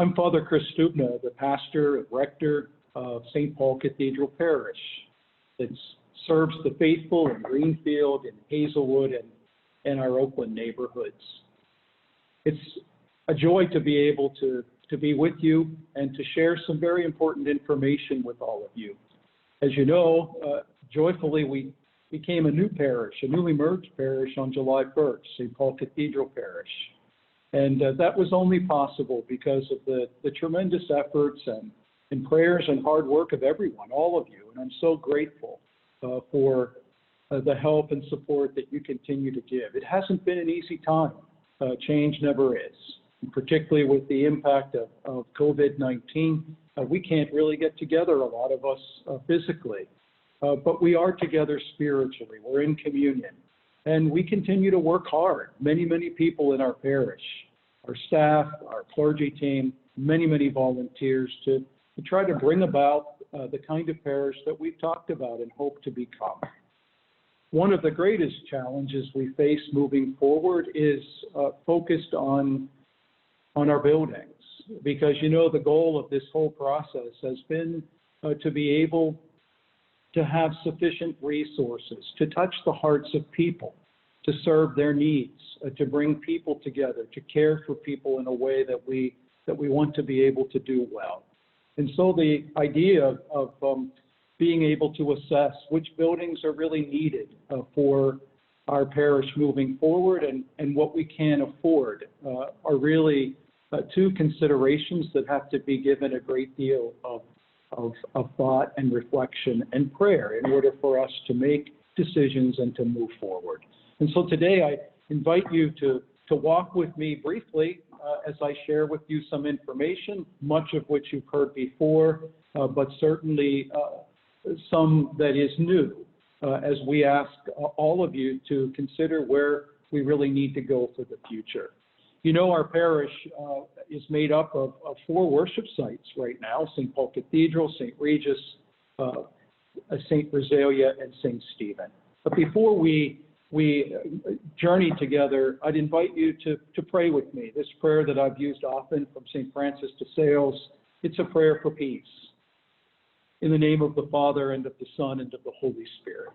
I'm Father Chris Stupna, the pastor and rector of St. Paul Cathedral Parish that serves the faithful in Greenfield and Hazelwood and our Oakland neighborhoods. It's a joy to be able to be with you and to share some very important information with all of you. As you know, joyfully we became a new parish, a newly merged parish on July 1st, St. Paul Cathedral Parish. And that was only possible because of the tremendous efforts and prayers and hard work of everyone, all of you. And I'm so grateful for the help and support that you continue to give. It hasn't been an easy time. Change never is. And particularly with the impact of COVID-19, we can't really get together, a lot of us physically. But we are together spiritually. We're in communion. And we continue to work hard. Many, many people in our parish, our staff, our clergy team, many volunteers to try to bring about the kind of parish that we've talked about and hope to become. One of the greatest challenges we face moving forward is focused on our buildings, because you know the goal of this whole process has been to be able to have sufficient resources to touch the hearts of people, to serve their needs, to bring people together, to care for people in a way that we want to be able to do well. And so the idea of being able to assess which buildings are really needed for our parish moving forward and what we can afford are really two considerations that have to be given a great deal of thought and reflection and prayer in order for us to make decisions and to move forward. And so today I invite you to walk with me briefly as I share with you some information, much of which you've heard before, but certainly some that is new as we ask all of you to consider where we really need to go for the future. You know, our parish is made up of 4 worship sites right now: St. Paul Cathedral, St. Regis, St. Rosalia, and St. Stephen. But before we journey together, I'd invite you to pray with me. This prayer that I've used often from St. Francis de Sales, it's a prayer for peace. In the name of the Father, and of the Son, and of the Holy Spirit.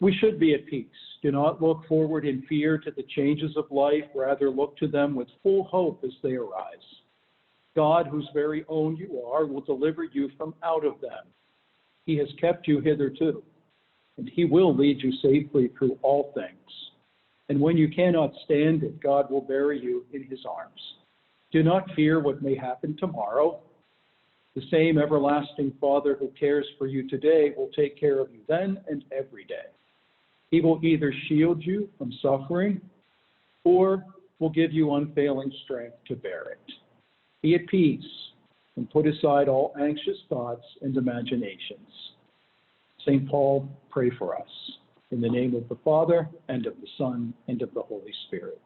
We should be at peace. Do not look forward in fear to the changes of life. Rather, look to them with full hope as they arise. God, whose very own you are, will deliver you from out of them. He has kept you hitherto, and he will lead you safely through all things. And when you cannot stand it, God will bury you in his arms. Do not fear what may happen tomorrow. The same everlasting Father who cares for you today will take care of you then and every day. He will either shield you from suffering or will give you unfailing strength to bear it. Be at peace and put aside all anxious thoughts and imaginations. St. Paul, pray for us. In the name of the Father, and of the Son, and of the Holy Spirit.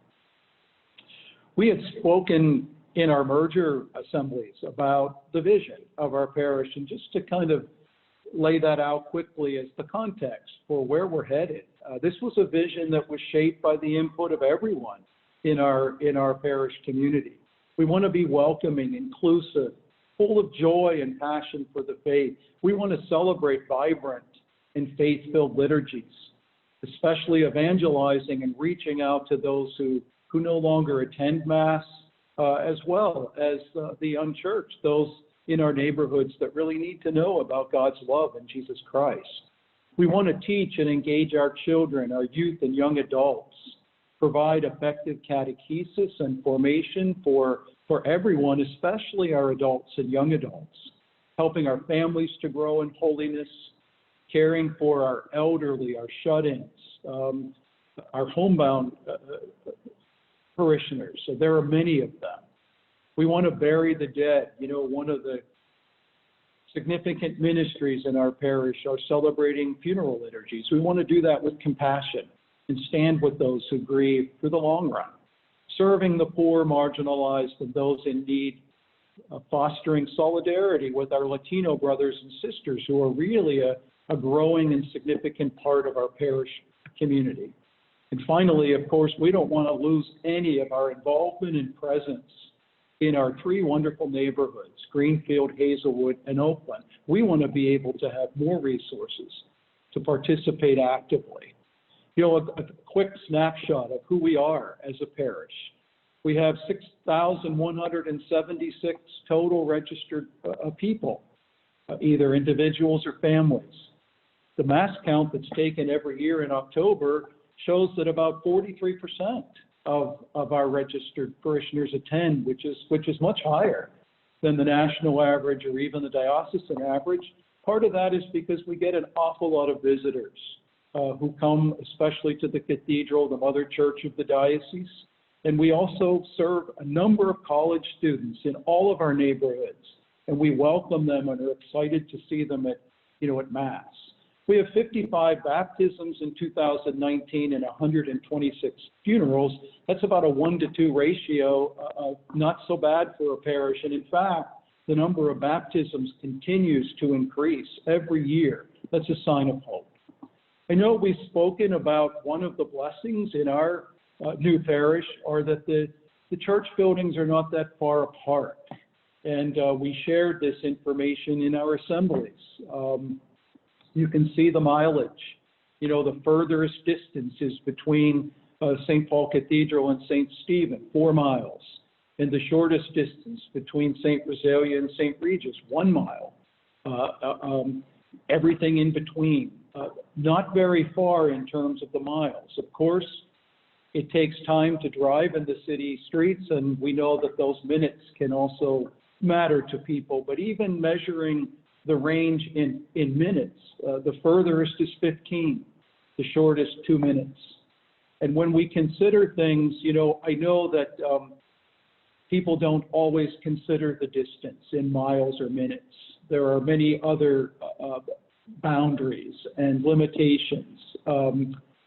We had spoken in our merger assemblies about the vision of our parish, and just to kind of lay that out quickly as the context for where we're headed. This was a vision that was shaped by the input of everyone in our parish community. We want to be welcoming, inclusive, full of joy and passion for the faith. We want to celebrate vibrant and faith-filled liturgies, especially evangelizing and reaching out to those who no longer attend Mass, as well as the unchurched, those in our neighborhoods that really need to know about God's love in Jesus Christ. We want to teach and engage our children, our youth and young adults, provide effective catechesis and formation for everyone, especially our adults and young adults, helping our families to grow in holiness, caring for our elderly, our shut-ins, our homebound parishioners. So there are many of them. We want to bury the dead. You know, one of the significant ministries in our parish are celebrating funeral liturgies. We want to do that with compassion and stand with those who grieve for the long run, serving the poor, marginalized, and those in need, fostering solidarity with our Latino brothers and sisters who are really a growing and significant part of our parish community. And finally, of course, we don't want to lose any of our involvement and presence in our three wonderful neighborhoods, Greenfield, Hazelwood, and Oakland. We want to be able to have more resources to participate actively. You know, a quick snapshot of who we are as a parish. We have 6,176 total registered people, either individuals or families. The Mass count that's taken every year in October shows that about 43% of our registered parishioners attend, which is much higher than the national average or even the diocesan average. Part of that is because we get an awful lot of visitors who come especially to the cathedral, the mother church of the diocese. And we also serve a number of college students in all of our neighborhoods, and we welcome them and are excited to see them at Mass. We have 55 baptisms in 2019 and 126 funerals. That's about a 1-to-2 ratio, not so bad for a parish. And in fact, the number of baptisms continues to increase every year. That's a sign of hope. I know we've spoken about one of the blessings in our new parish are that the church buildings are not that far apart. And we shared this information in our assemblies. You can see the mileage. You know, the furthest distance is between St. Paul Cathedral and St. Stephen, 4 miles. And the shortest distance between St. Rosalia and St. Regis, 1 mile. Everything in between. Not very far in terms of the miles. Of course, it takes time to drive in the city streets, and we know that those minutes can also matter to people. But even measuring the range in minutes, the furthest is 15, the shortest 2 minutes. And when we consider things, you know, I know that people don't always consider the distance in miles or minutes. There are many other boundaries and limitations,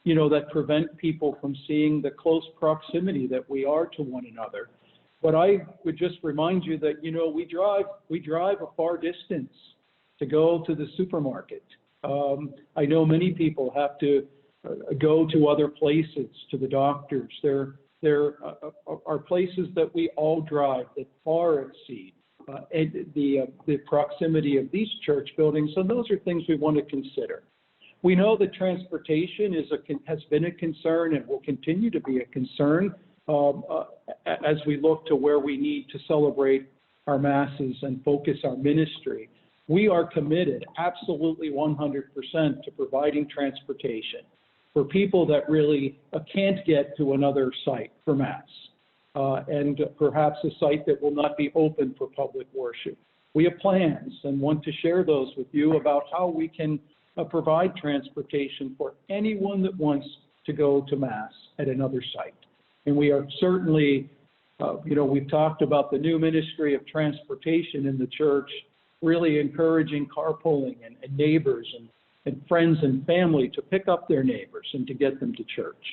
you know, that prevent people from seeing the close proximity that we are to one another. But I would just remind you that, you know, we drive a far distance to go to the supermarket. I know many people have to go to other places, to the doctors. There are places that we all drive that far exceed the proximity of these church buildings, and those are things we want to consider. We know that transportation has been a concern and will continue to be a concern as we look to where we need to celebrate our Masses and focus our ministry. We are committed, absolutely 100%, to providing transportation for people that really can't get to another site for Mass, and perhaps a site that will not be open for public worship. We have plans and want to share those with you about how we can provide transportation for anyone that wants to go to Mass at another site. And we are certainly, you know, we've talked about the new ministry of transportation in the church, really encouraging carpooling and neighbors and friends and family to pick up their neighbors and to get them to church.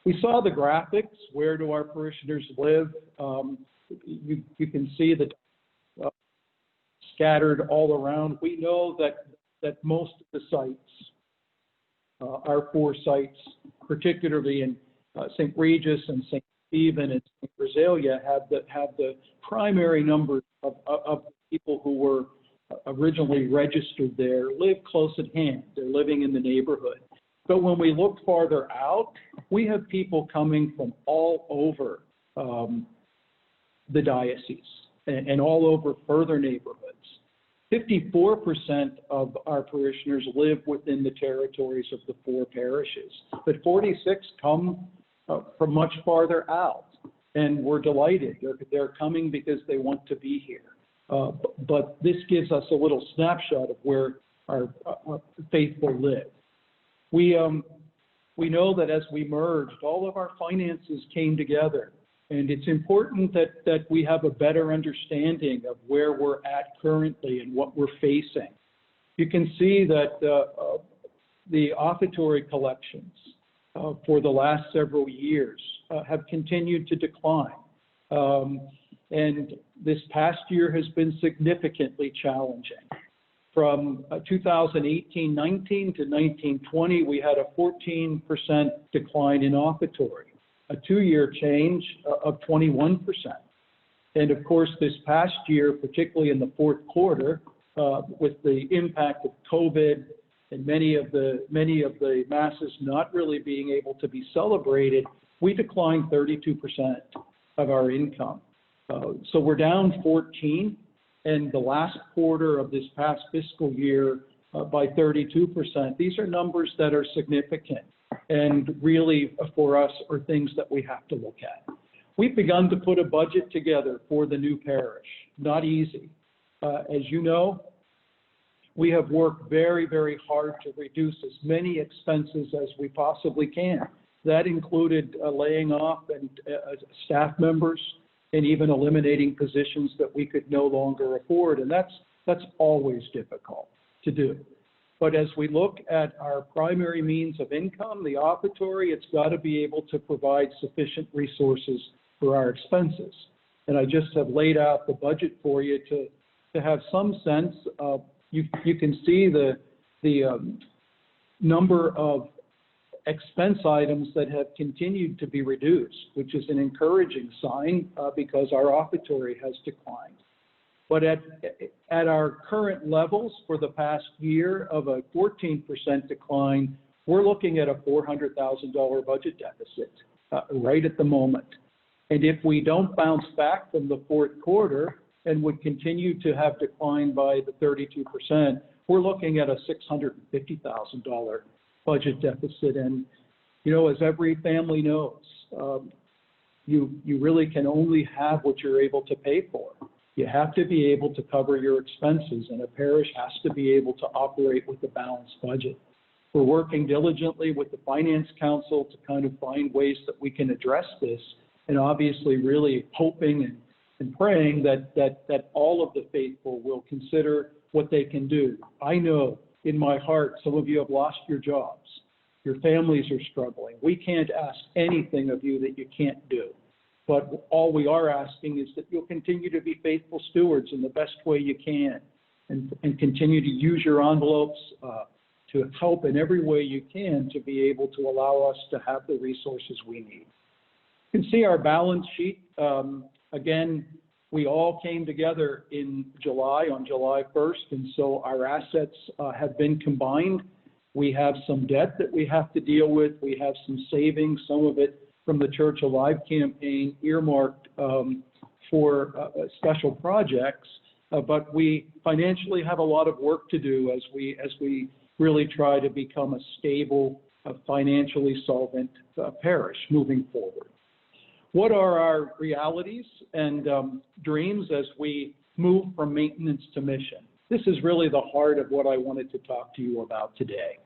We saw the graphics. Where do our parishioners live? You can see that scattered all around. We know that most of the sites, our 4 sites, particularly in St. Regis and St. Stephen and St. Rosalia, have the primary number of people who were originally registered there live close at hand. They're living in the neighborhood. But when we look farther out, we have people coming from all over the diocese and all over further neighborhoods. 54% of our parishioners live within the territories of the 4 parishes, but 46 come from much farther out, and we're delighted. They're coming because they want to be here. But this gives us a little snapshot of where our faithful live. We know that as we merged, all of our finances came together, and it's important that we have a better understanding of where we're at currently and what we're facing. You can see that the offertory collections for the last several years have continued to decline. And this past year has been significantly challenging. From 2018-19 to 19-20, we had a 14% decline in offertory, a 2-year change of 21%. And of course, this past year, particularly in the fourth quarter, with the impact of COVID and many of the masses not really being able to be celebrated, we declined 32% of our income. So we're down 14, and the last quarter of this past fiscal year by 32%. These are numbers that are significant and really for us are things that we have to look at. We've begun to put a budget together for the new parish. Not easy. As you know, we have worked very, very hard to reduce as many expenses as we possibly can. That included laying off and staff members and even eliminating positions that we could no longer afford. And that's always difficult to do. But as we look at our primary means of income, the offertory, it's got to be able to provide sufficient resources for our expenses. And I just have laid out the budget for you to have some sense of, you can see the number of expense items that have continued to be reduced, which is an encouraging sign because our offertory has declined. But at our current levels for the past year of a 14% decline, we're looking at a $400,000 budget deficit right at the moment. And if we don't bounce back from the fourth quarter and would continue to have declined by the 32%, we're looking at a $650,000 budget deficit. And, you know, as every family knows, you really can only have what you're able to pay for. You have to be able to cover your expenses, and a parish has to be able to operate with a balanced budget. We're working diligently with the Finance Council to kind of find ways that we can address this, and obviously really hoping and praying that all of the faithful will consider what they can do. I know in my heart some of you have lost your jobs. Your families are struggling. We can't ask anything of you that you can't do. But all we are asking is that you'll continue to be faithful stewards in the best way you can and continue to use your envelopes to help in every way you can to be able to allow us to have the resources we need. You can see our balance sheet. Again, we all came together in July, on July 1st, and so our assets have been combined. We have some debt that we have to deal with. We have some savings, some of it from the Church Alive campaign earmarked for special projects, but we financially have a lot of work to do as we really try to become a stable, financially solvent parish moving forward. What are our realities and dreams as we move from maintenance to mission? This is really the heart of what I wanted to talk to you about today.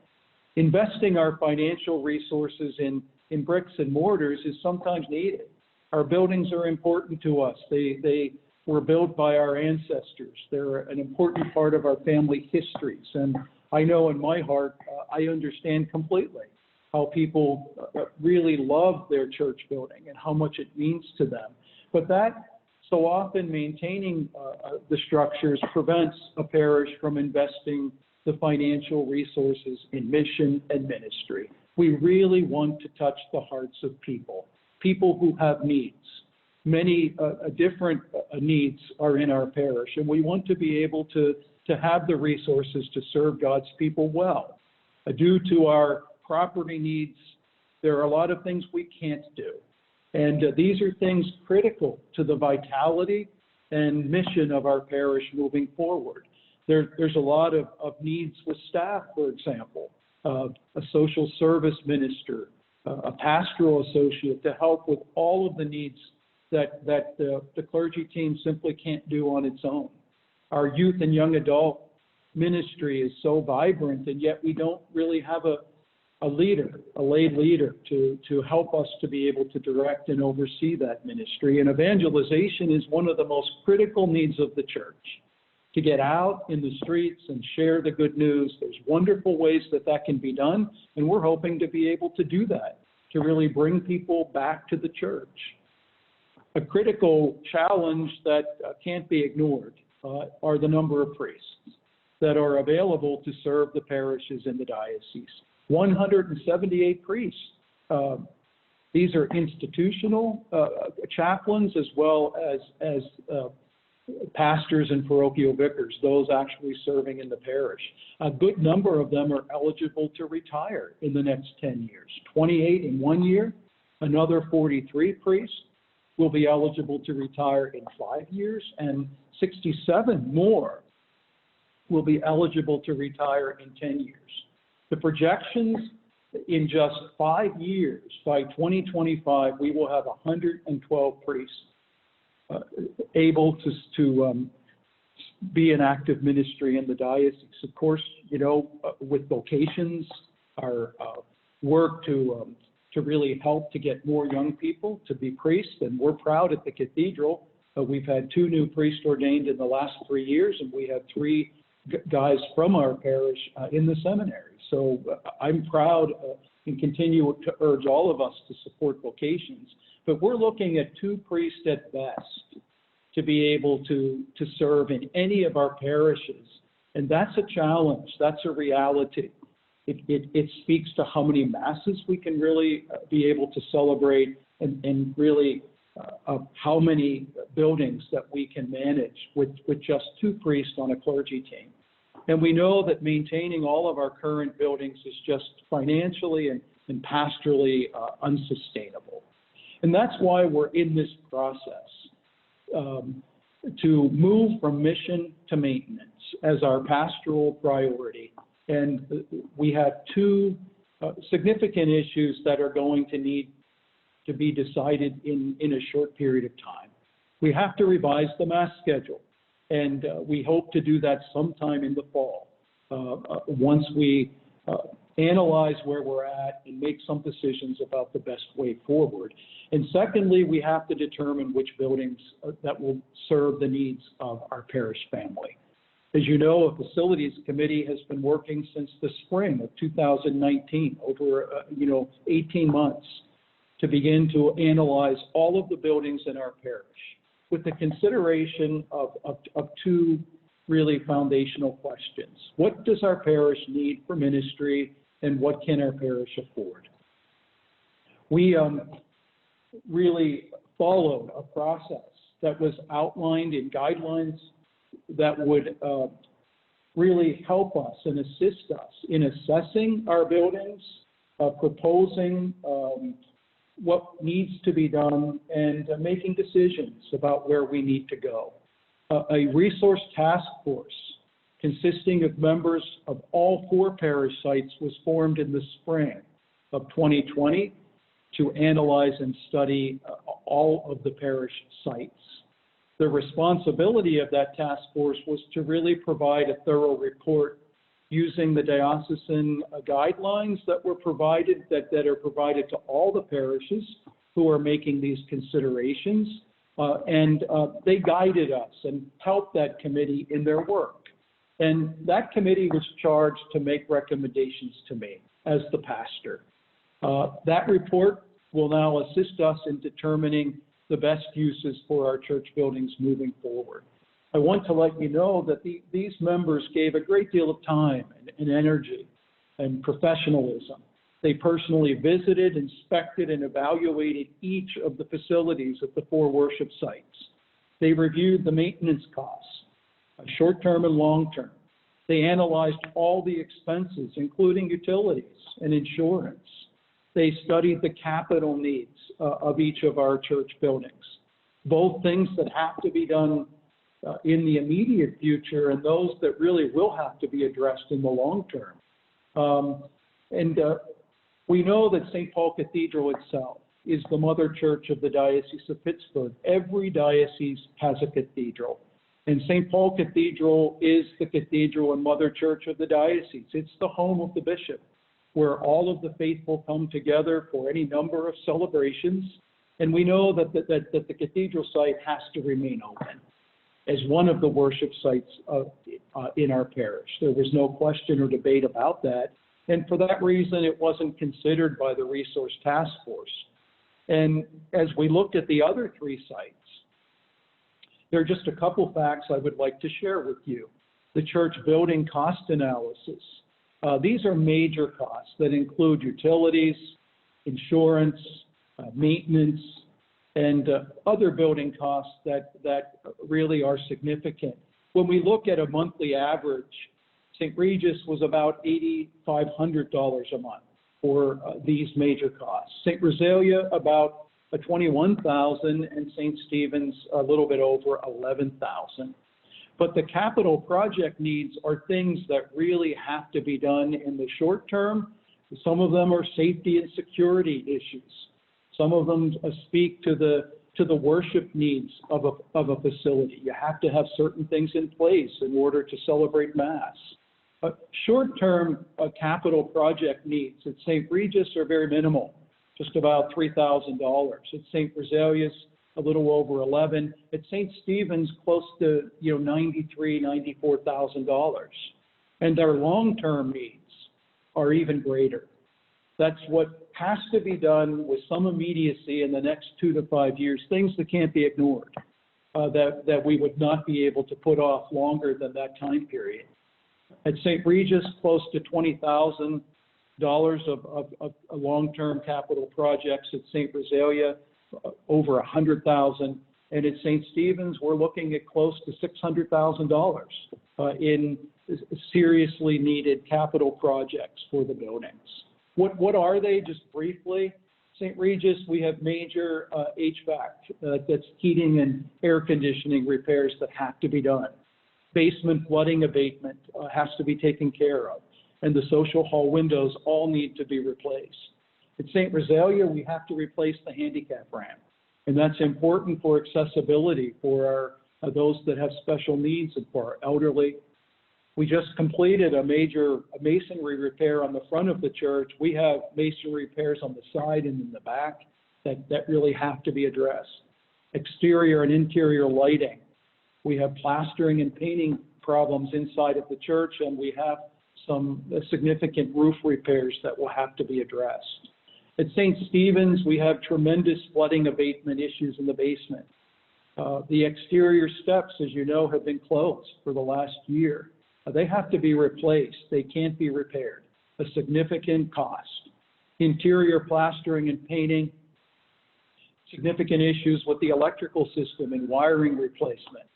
Investing our financial resources in bricks and mortars is sometimes needed. Our buildings are important to us. They were built by our ancestors. They're an important part of our family histories. And I know in my heart, I understand completely how people really love their church building and how much it means to them. But that, so often maintaining the structures prevents a parish from investing the financial resources in mission and ministry. We really want to touch the hearts of people who have needs. Many different needs are in our parish, and we want to be able to have the resources to serve God's people well. Due to our property needs, there are a lot of things we can't do. And these are things critical to the vitality and mission of our parish moving forward. There's a lot of needs with staff, for example. A social service minister, a pastoral associate to help with all of the needs that the clergy team simply can't do on its own. Our youth and young adult ministry is so vibrant, and yet we don't really have a leader, a lay leader to help us to be able to direct and oversee that ministry. And evangelization is one of the most critical needs of the church. To get out in the streets and share the good news. There's wonderful ways that can be done, and we're hoping to be able to do that, to really bring people back to the church. A critical challenge that can't be ignored are the number of priests that are available to serve the parishes in the diocese. 178 priests These are institutional chaplains as well as pastors and parochial vicars, those actually serving in the parish. A good number of them are eligible to retire in the next 10 years. 28 in 1 year, another 43 priests will be eligible to retire in 5 years, and 67 more will be eligible to retire in 10 years. The projections in just 5 years, by 2025, we will have 112 priests able to be in active ministry in the diocese. Of course, with vocations, our work to really help to get more young people to be priests, and we're proud at the cathedral. We've had 2 new priests ordained in the last 3 years, and we have 3 guys from our parish in the seminary. So I'm proud and continue to urge all of us to support vocations. But we're looking at 2 priests at best to be able to serve in any of our parishes. And that's a challenge. That's a reality. It speaks to how many masses we can really be able to celebrate, and really how many buildings that we can manage with just 2 priests on a clergy team. And we know that maintaining all of our current buildings is just financially and pastorally unsustainable. And that's why we're in this process to move from mission to maintenance as our pastoral priority. And we have 2 significant issues that are going to need to be decided in a short period of time. We have to revise the Mass schedule, and we hope to do that sometime in the fall, once we analyze where we're at and make some decisions about the best way forward. And secondly, we have to determine which buildings that will serve the needs of our parish family. As you know, a facilities committee has been working since the spring of 2019, over 18 months, to begin to analyze all of the buildings in our parish, with the consideration of 2 really foundational questions. What does our parish need for ministry, and what can our parish afford? We really followed a process that was outlined in guidelines that would really help us and assist us in assessing our buildings, proposing what needs to be done, and making decisions about where we need to go. A resource task force consisting of members of all 4 parish sites was formed in the spring of 2020 to analyze and study all of the parish sites. The responsibility of that task force was to really provide a thorough report using the diocesan guidelines that were provided, that are provided to all the parishes who are making these considerations. And they guided us and helped that committee in their work. And that committee was charged to make recommendations to me as the pastor. That report will now assist us in determining the best uses for our church buildings moving forward. I want to let you know that these members gave a great deal of time and energy and professionalism. They personally visited, inspected, and evaluated each of the facilities at the 4 worship sites. They reviewed the maintenance costs, short-term and long-term. They analyzed all the expenses, including utilities and insurance. They studied the capital needs of each of our church buildings, both things that have to be done in the immediate future and those that really will have to be addressed in the long term. We know that St. Paul Cathedral itself is the mother church of the Diocese of Pittsburgh. Every diocese has a cathedral. And St. Paul Cathedral is the cathedral and mother church of the diocese. It's the home of the bishop, where all of the faithful come together for any number of celebrations. And we know that the cathedral site has to remain open as one of the worship sites in our parish. There was no question or debate about that. And for that reason, it wasn't considered by the Resource Task Force. And as we looked at the other 3 sites, there are just a couple facts I would like to share with you. The church building cost analysis. These are major costs that include utilities, insurance, maintenance, and other building costs that really are significant. When we look at a monthly average, St. Regis was about $8,500 a month for these major costs. St. Rosalia about $21,000, and St. Stephen's a little bit over $11,000. But the capital project needs are things that really have to be done in the short term. Some of them are safety and security issues. Some of them speak to the worship needs of a facility. You have to have certain things in place in order to celebrate Mass. Short-term capital project needs at St. Regis are very minimal, just about $3,000. At St. Rosalia's, a little over $11,000. At St. Stephen's, close to $93,000, $94,000. And our long-term needs are even greater. That's what has to be done with some immediacy in the next 2 to 5 years, things that can't be ignored, that we would not be able to put off longer than that time period. At St. Regis, close to $20,000 of long-term capital projects. At St. Rosalia, over $100,000. And at St. Stephen's, we're looking at close to $600,000 in seriously needed capital projects for the buildings. What are they, just briefly? St. Regis, we have major HVAC, that's heating and air conditioning repairs that have to be done. Basement flooding abatement has to be taken care of. And the social hall windows all need to be replaced. At St. Rosalia, we have to replace the handicap ramp. And that's important for accessibility for those that have special needs and for our elderly. We just completed a major masonry repair on the front of the church. We have masonry repairs on the side and in the back that really have to be addressed. Exterior and interior lighting. We have plastering and painting problems inside of the church, and we have some significant roof repairs that will have to be addressed. At St. Stephen's, we have tremendous flooding abatement issues in the basement. The exterior steps, as you know, have been closed for the last year. They have to be replaced. They can't be repaired. A significant cost. Interior plastering and painting. Significant issues with the electrical system and wiring replacement.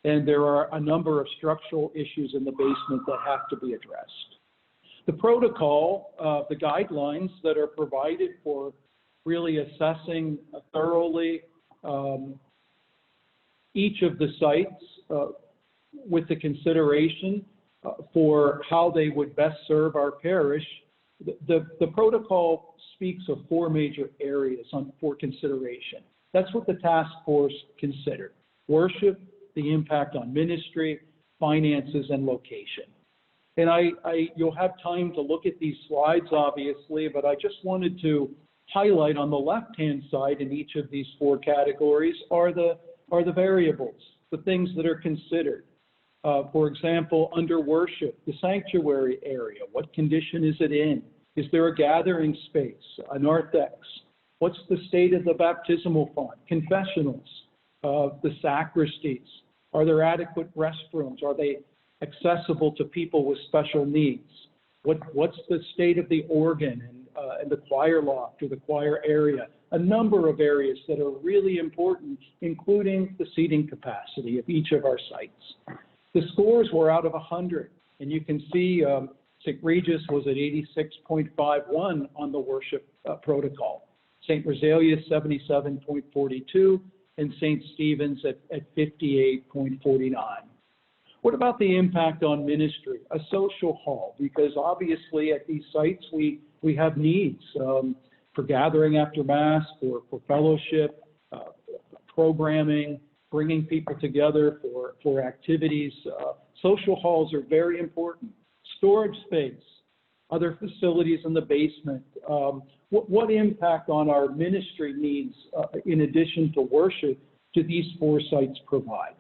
And there are a number of structural issues in the basement that have to be addressed. The protocol, the guidelines that are provided for really assessing thoroughly each of the sites with the consideration for how they would best serve our parish. The protocol speaks of 4 major areas for consideration. That's what the task force considered: worship, the impact on ministry, finances, and location. And you'll have time to look at these slides, obviously, but I just wanted to highlight on the left-hand side in each of these 4 categories are the variables, the things that are considered. For example, under worship, the sanctuary area, what condition is it in? Is there a gathering space, a narthex? What's the state of the baptismal font? Confessionals, the sacristies. Are there adequate restrooms? Are they accessible to people with special needs? What's the state of the organ and the choir loft or the choir area? A number of areas that are really important, including the seating capacity of each of our sites. The scores were out of 100, and you can see St. Regis was at 86.51 on the worship protocol. St. Rosalia 77.42, and St. Stephen's at 58.49. What about the impact on ministry? A social hall, because obviously at these sites we have needs for gathering after Mass, for fellowship, programming, bringing people together for activities. Social halls are very important. Storage space, other facilities in the basement. What impact on our ministry needs, in addition to worship, do these 4 sites provide?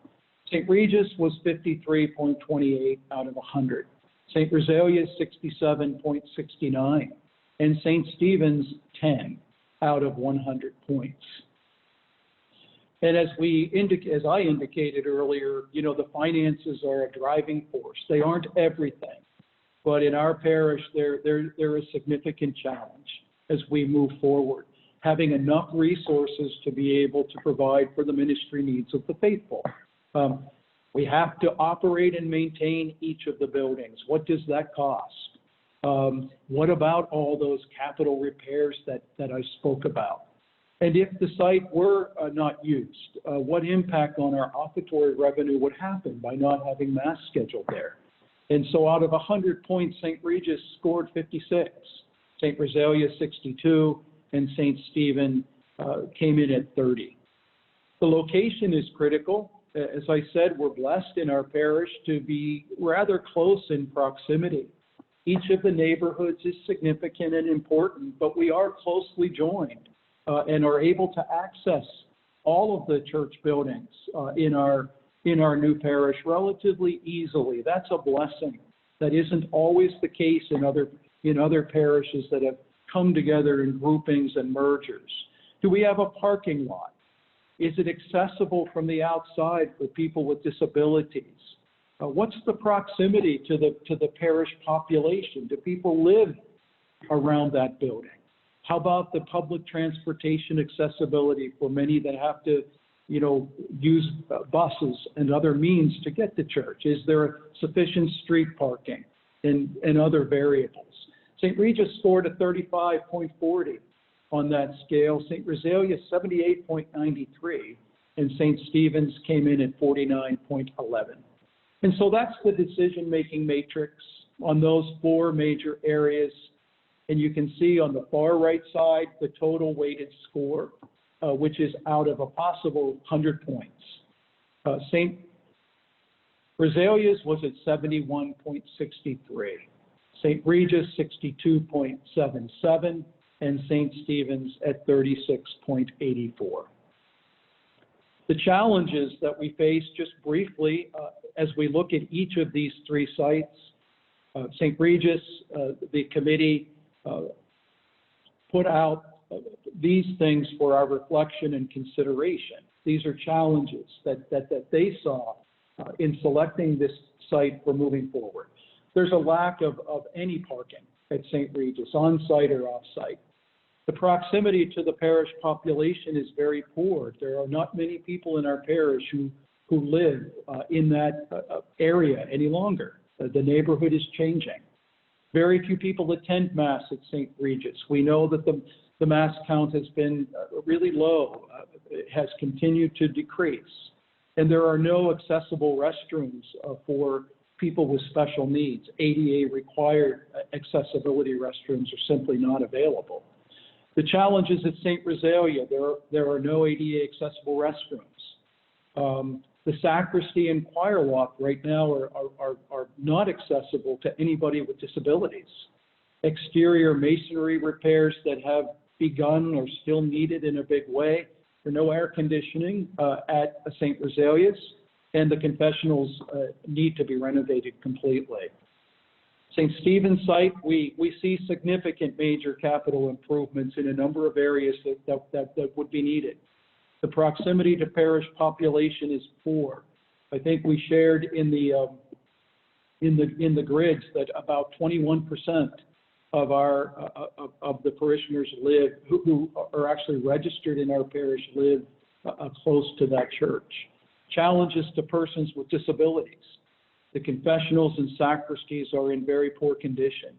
St. Regis was 53.28 out of 100. St. Rosalia 67.69, and St. Stephen's 10 out of 100 points. And as I indicated earlier, the finances are a driving force. They aren't everything, but in our parish, they're a significant challenge as we move forward. having enough resources to be able to provide for the ministry needs of the faithful. We have to operate and maintain each of the buildings. What does that cost? What about all those capital repairs that I spoke about? And if the site were not used, what impact on our offertory revenue would happen by not having Mass scheduled there? And so out of 100 points, St. Regis scored 56, St. Rosalia 62, and St. Stephen came in at 30. The location is critical. As I said, we're blessed in our parish to be rather close in proximity. Each of the neighborhoods is significant and important, but we are closely joined and are able to access all of the church buildings in our new parish relatively easily. That's a blessing. That isn't always the case in other parishes that have come together in groupings and mergers. Do we have a parking lot? Is it accessible from the outside for people with disabilities? What's the proximity to the parish population? Do people live around that building? How about the public transportation accessibility for many that have to, use buses and other means to get to church? Is there sufficient street parking and other variables? St. Regis scored a 35.40 on that scale. St. Rosalia 78.93, and St. Stephen's came in at 49.11. And so that's the decision-making matrix on those four major areas. And you can see on the far right side the total weighted score, which is out of a possible 100 points. St. Rosalia's was at 71.63, St. Regis 62.77, and St. Stephen's at 36.84. The challenges that we face, just briefly, as we look at each of these three sites, St. Regis, the committee put out these things for our reflection and consideration. These are challenges that they saw in selecting this site for moving forward. There's a lack of any parking at St. Regis, on-site or off-site. The proximity to the parish population is very poor. There are not many people in our parish who live in that area any longer. The neighborhood is changing. Very few people attend Mass at St. Regis. We know that the Mass count has been really low. It has continued to decrease. And there are no accessible restrooms for people with special needs. ADA required accessibility restrooms are simply not available. The challenges at St. Rosalia, there are no ADA accessible restrooms. The sacristy and choir walk right now are not accessible to anybody with disabilities. Exterior masonry repairs that have begun are still needed in a big way. There are no air conditioning at St. Rosalia's, and the confessionals need to be renovated completely. St. Stephen's site, we see significant major capital improvements in a number of areas that would be needed. The proximity to parish population is poor. I think we shared in the grids that about 21% of of the parishioners live who are actually registered in our parish live close to that church. Challenges to persons with disabilities. The confessionals and sacristies are in very poor condition.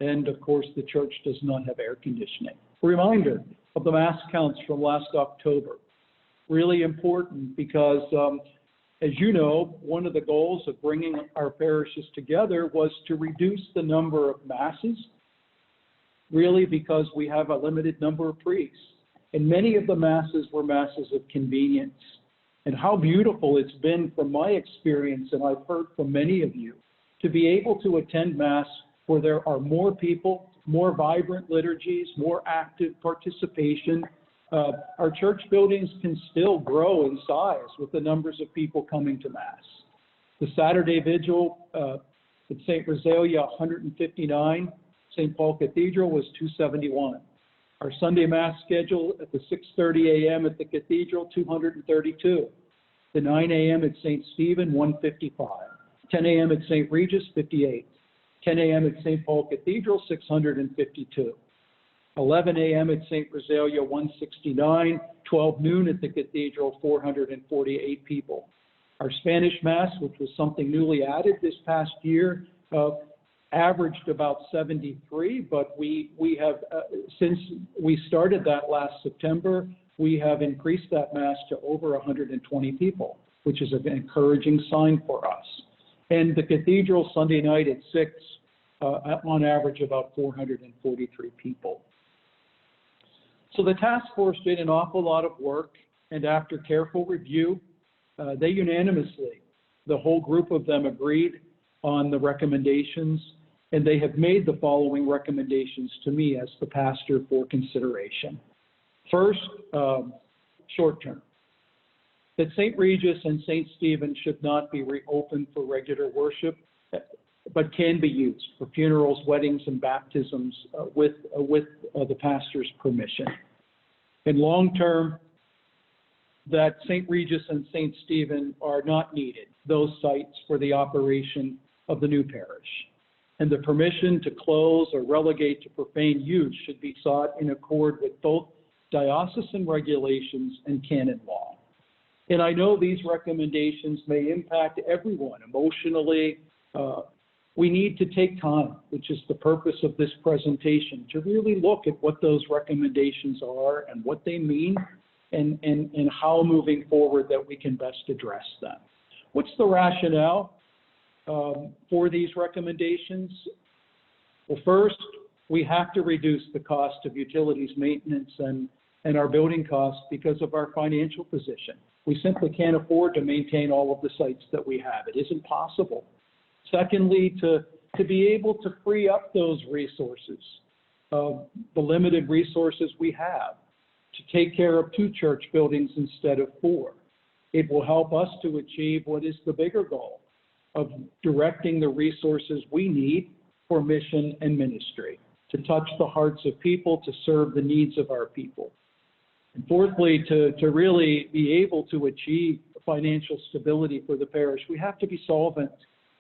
And of course, the church does not have air conditioning. Reminder of the Mass counts from last October. Really important because, as you know, one of the goals of bringing our parishes together was to reduce the number of Masses, really because we have a limited number of priests. And many of the Masses were Masses of convenience. And how beautiful it's been from my experience, and I've heard from many of you, to be able to attend Mass where there are more people, more vibrant liturgies, more active participation. Our church buildings can still grow in size with the numbers of people coming to Mass. The Saturday Vigil at St. Rosalia, 159. St. Paul Cathedral was 271. Our Sunday Mass schedule at the 6:30 a.m. at the Cathedral, 232. The 9 a.m. at St. Stephen, 155. 10 a.m. at St. Regis, 58. 10 a.m. at St. Paul Cathedral, 652. 11 a.m. at St. Rosalia, 169, 12 noon at the Cathedral, 448 people. Our Spanish Mass, which was something newly added this past year, averaged about 73, but we have, since we started that last September, we have increased that Mass to over 120 people, which is an encouraging sign for us. And the Cathedral Sunday night at 6, on average about 443 people. So the task force did an awful lot of work, and after careful review, they unanimously, the whole group of them agreed on the recommendations, and they have made the following recommendations to me as the pastor for consideration. First, short term, that St. Regis and St. Stephen should not be reopened for regular worship, but can be used for funerals, weddings, and baptisms with the pastor's permission. In long term, that St. Regis and St. Stephen are not needed, those sites for the operation of the new parish. And the permission to close or relegate to profane use should be sought in accord with both diocesan regulations and canon law. And I know these recommendations may impact everyone emotionally. We need to take time, which is the purpose of this presentation, to really look at what those recommendations are and what they mean and how moving forward that we can best address them. What's the rationale for these recommendations? Well, first, we have to reduce the cost of utilities maintenance and our building costs because of our financial position. We simply can't afford to maintain all of the sites that we have. It isn't possible. Secondly, to be able to free up those resources, the limited resources we have, to take care of 2 church buildings instead of 4. It will help us to achieve what is the bigger goal of directing the resources we need for mission and ministry, to touch the hearts of people, to serve the needs of our people. And fourthly, to really be able to achieve financial stability for the parish, we have to be solvent.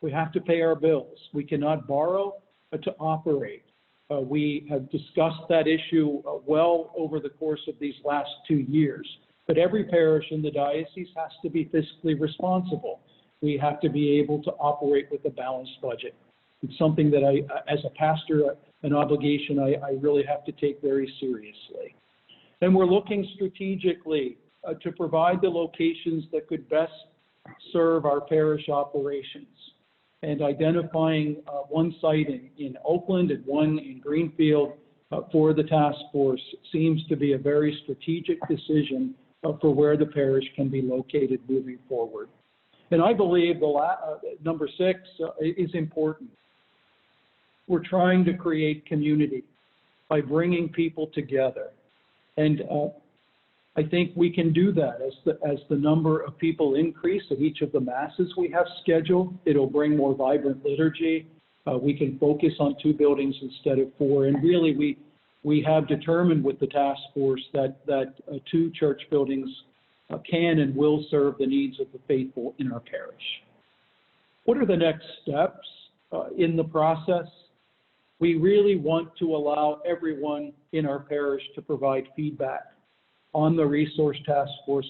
We have to pay our bills. We cannot borrow to operate. We have discussed that issue well over the course of these last 2 years. But every parish in the diocese has to be fiscally responsible. We have to be able to operate with a balanced budget. It's something that I, as a pastor, an obligation I really have to take very seriously. And we're looking strategically to provide the locations that could best serve our parish operations, and identifying one site in Oakland and one in Greenfield for the task force seems to be a very strategic decision for where the parish can be located moving forward. And I believe number 6 is important. We're trying to create community by bringing people together. And I think we can do that as the number of people increase at each of the masses we have scheduled. It'll bring more vibrant liturgy. We can focus on 2 buildings instead of 4. And really, we have determined with the task force that 2 church buildings can and will serve the needs of the faithful in our parish. What are the next steps in the process? We really want to allow everyone in our parish to provide feedback on the Resource Task Force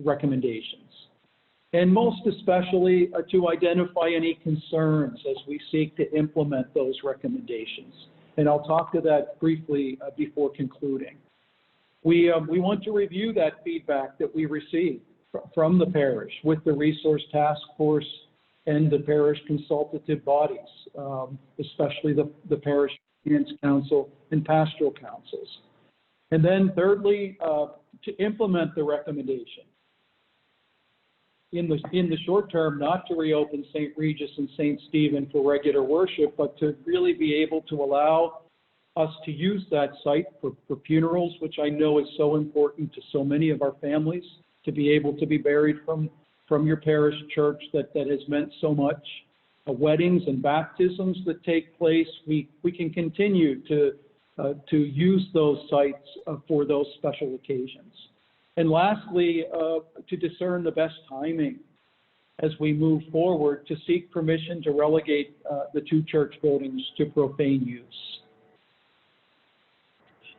recommendations, and most especially to identify any concerns as we seek to implement those recommendations. And I'll talk to that briefly before concluding. We want to review that feedback that we received from the parish with the Resource Task Force and the parish consultative bodies, especially the Parish Finance Council and Pastoral Councils. And then thirdly, to implement the recommendation. In the short term, not to reopen St. Regis and St. Stephen for regular worship, but to really be able to allow us to use that site for funerals, which I know is so important to so many of our families, to be able to be buried from your parish church that has meant so much. Weddings and baptisms that take place, we can continue to use those sites for those special occasions. And lastly, to discern the best timing as we move forward to seek permission to relegate the 2 church buildings to profane use.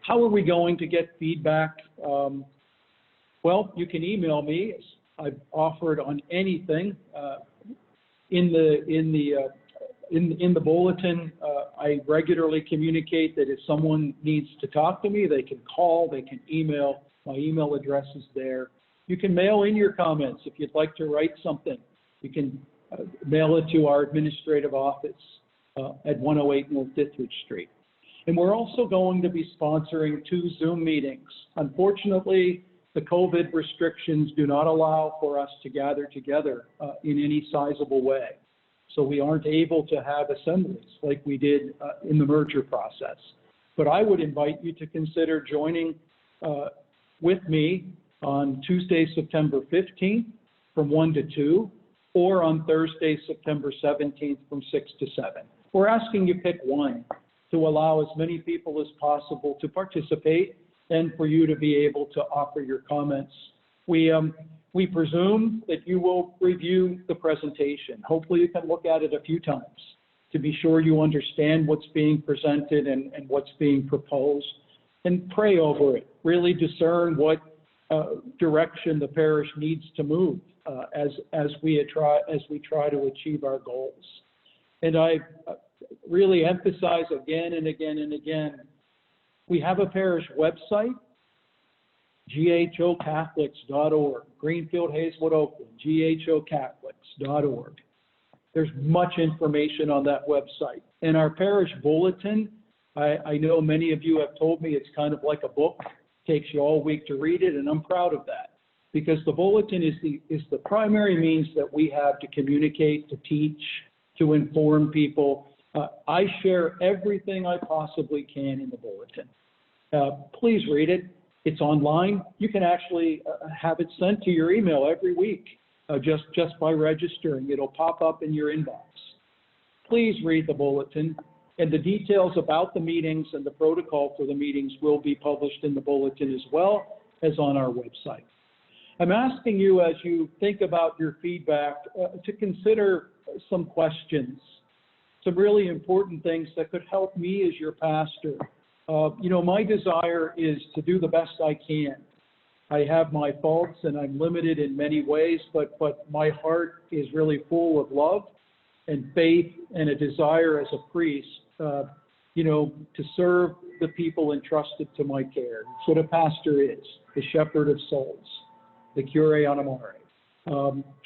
How are we going to get feedback? Well, you can email me. I've offered on anything. In the bulletin, I regularly communicate that if someone needs to talk to me, they can call, they can email. My email address is there. You can mail in your comments if you'd like to write something. You can mail it to our administrative office at 108 North Dithridge Street. And we're also going to be sponsoring 2 Zoom meetings. Unfortunately, the COVID restrictions do not allow for us to gather together in any sizable way. So we aren't able to have assemblies like we did in the merger process. But I would invite you to consider joining with me on Tuesday, September 15th from 1 to 2, or on Thursday, September 17th from 6 to 7. We're asking you pick one to allow as many people as possible to participate and for you to be able to offer your comments. We presume that you will review the presentation. Hopefully you can look at it a few times to be sure you understand what's being presented and what's being proposed, and pray over it. Really discern what direction the parish needs to move as we try to achieve our goals. And I really emphasize again and again and again, we have a parish website, ghocatholics.org, Greenfield, Hazelwood, Oakland, ghocatholics.org. There's much information on that website. And our parish bulletin, I know many of you have told me it's kind of like a book, takes you all week to read it, and I'm proud of that, because the bulletin is the primary means that we have to communicate, to teach, to inform people. I share everything I possibly can in the bulletin. Please read it. It's online. You can actually have it sent to your email every week just by registering. It'll pop up in your inbox. Please read the bulletin, and the details about the meetings and the protocol for the meetings will be published in the bulletin as well as on our website. I'm asking you, as you think about your feedback, to consider some questions, some really important things that could help me as your pastor. My desire is to do the best I can. I have my faults and I'm limited in many ways, but my heart is really full of love and faith and a desire as a priest, to serve the people entrusted to my care. That's what a pastor is, the shepherd of souls, the cure on amore.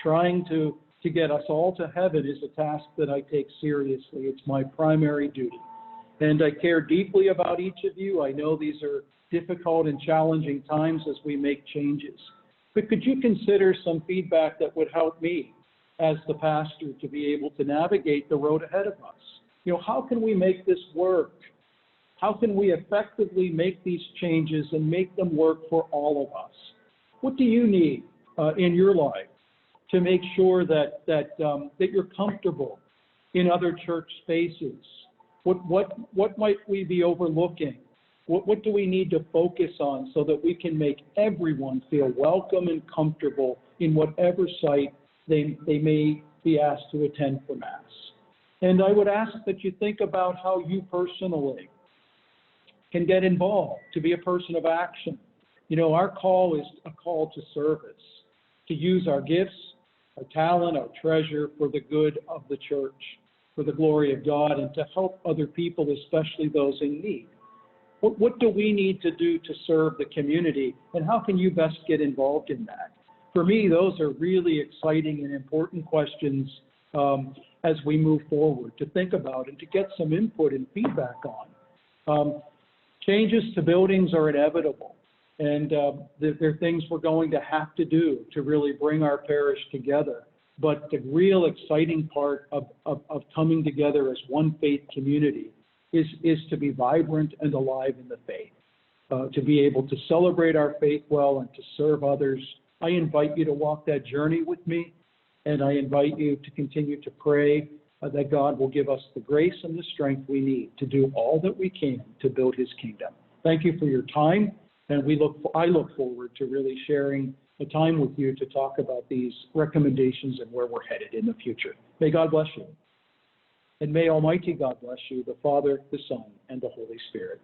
Trying to get us all to heaven is a task that I take seriously. It's my primary duty. And I care deeply about each of you. I know these are difficult and challenging times as we make changes. But could you consider some feedback that would help me as the pastor to be able to navigate the road ahead of us? How can we make this work? How can we effectively make these changes and make them work for all of us? What do you need in your life to make sure that you're comfortable in other church spaces? What might we be overlooking? What do we need to focus on so that we can make everyone feel welcome and comfortable in whatever site they may be asked to attend for Mass? And I would ask that you think about how you personally can get involved, to be a person of action. Our call is a call to service, to use our gifts, our talent, our treasure for the good of the church, for the glory of God, and to help other people, especially those in need. What do we need to do to serve the community, and how can you best get involved in that? For me, those are really exciting and important questions as we move forward, to think about and to get some input and feedback on. Changes to buildings are inevitable, and they're things we're going to have to do to really bring our parish together. But the real exciting part of coming together as one faith community is to be vibrant and alive in the faith, to be able to celebrate our faith well and to serve others. I invite you to walk that journey with me, and I invite you to continue to pray that God will give us the grace and the strength we need to do all that we can to build His kingdom. Thank you for your time, and I look forward to really sharing the time with you to talk about these recommendations and where we're headed in the future. May God bless you. And may Almighty God bless you, the Father, the Son, and the Holy Spirit.